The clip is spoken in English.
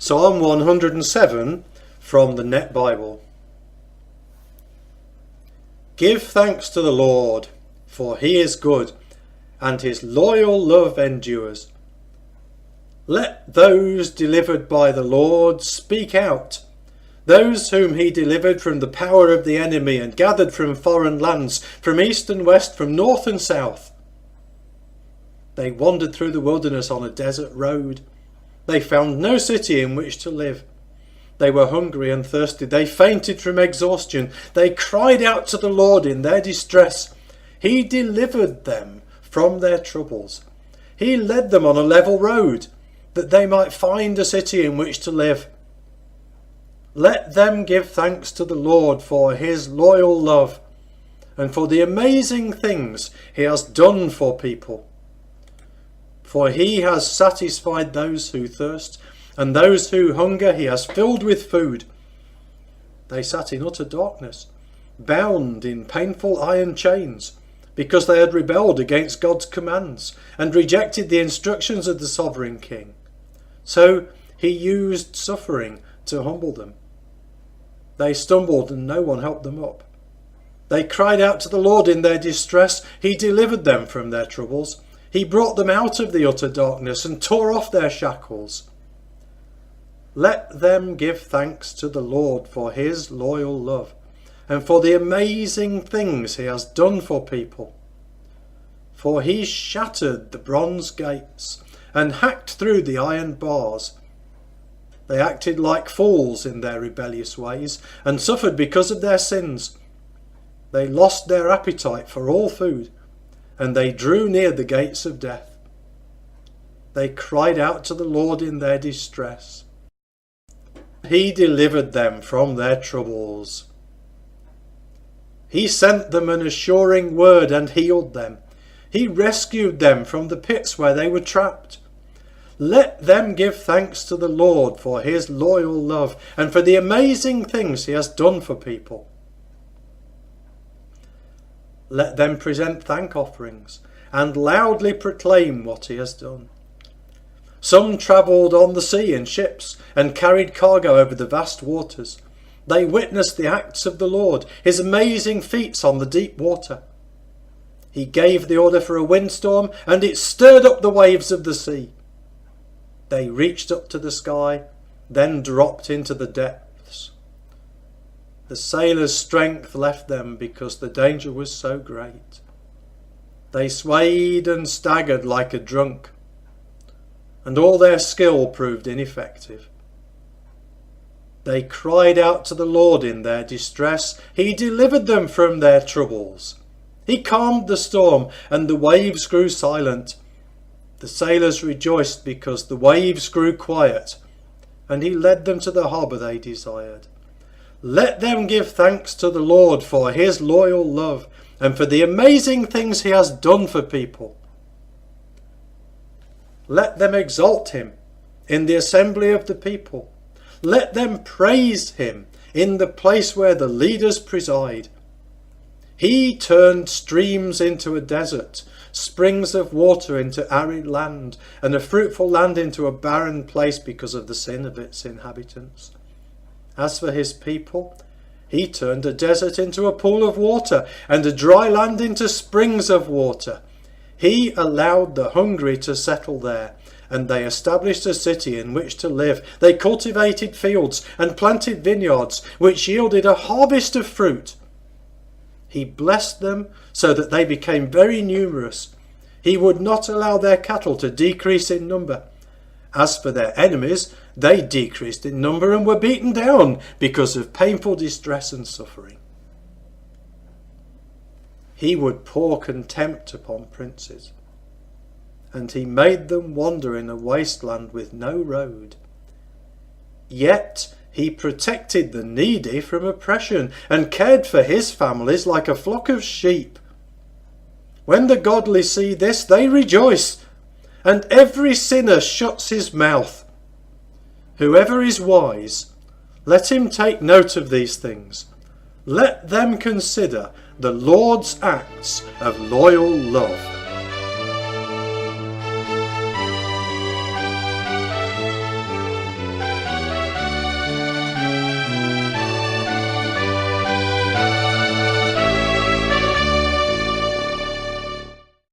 Psalm 107 from the Net Bible. Give thanks to the Lord, for he is good, and his loyal love endures. Let those delivered by the Lord speak out, those whom he delivered from the power of the enemy and gathered from foreign lands, from east and west, from north and south. They wandered through the wilderness on a desert road. They found no city in which to live. They were hungry and thirsty. They fainted from exhaustion. They cried out to the Lord in their distress. He delivered them from their troubles. He led them on a level road, that they might find a city in which to live. Let them give thanks to the Lord for his loyal love and for the amazing things he has done for people. For he has satisfied those who thirst, and those who hunger he has filled with food. They sat in utter darkness, bound in painful iron chains, because they had rebelled against God's commands and rejected the instructions of the sovereign king. So he used suffering to humble them. They stumbled and no one helped them up. They cried out to the Lord in their distress. He delivered them from their troubles. He brought them out of the utter darkness and tore off their shackles. Let them give thanks to the Lord for his loyal love and for the amazing things he has done for people. For he shattered the bronze gates and hacked through the iron bars. They acted like fools in their rebellious ways and suffered because of their sins. They lost their appetite for all food, and they drew near the gates of death. They cried out to the Lord in their distress. He delivered them from their troubles. He sent them an assuring word and healed them. He rescued them from the pits where they were trapped. Let them give thanks to the Lord for his loyal love and for the amazing things he has done for people. Let them present thank offerings and loudly proclaim what he has done. Some travelled on the sea in ships and carried cargo over the vast waters. They witnessed the acts of the Lord, his amazing feats on the deep water. He gave the order for a windstorm, and it stirred up the waves of the sea. They reached up to the sky, then dropped into the depths. The sailors' strength left them because the danger was so great. They swayed and staggered like a drunk, and all their skill proved ineffective. They cried out to the Lord in their distress. He delivered them from their troubles. He calmed the storm, and the waves grew silent. The sailors rejoiced because the waves grew quiet, and he led them to the harbour they desired. Let them give thanks to the Lord for his loyal love and for the amazing things he has done for people. Let them exalt him in the assembly of the people. Let them praise him in the place where the leaders preside. He turned streams into a desert, springs of water into arid land, and a fruitful land into a barren place because of the sin of its inhabitants. As for his people, he turned a desert into a pool of water, and a dry land into springs of water. He allowed the hungry to settle there, and they established a city in which to live. They cultivated fields and planted vineyards, which yielded a harvest of fruit. He blessed them so that they became very numerous. He would not allow their cattle to decrease in number. As for their enemies, they decreased in number and were beaten down because of painful distress and suffering. He would pour contempt upon princes, and he made them wander in a wasteland with no road. Yet he protected the needy from oppression and cared for his families like a flock of sheep. When the godly see this, they rejoice, and every sinner shuts his mouth. Whoever is wise, let him take note of these things. Let them consider the Lord's acts of loyal love.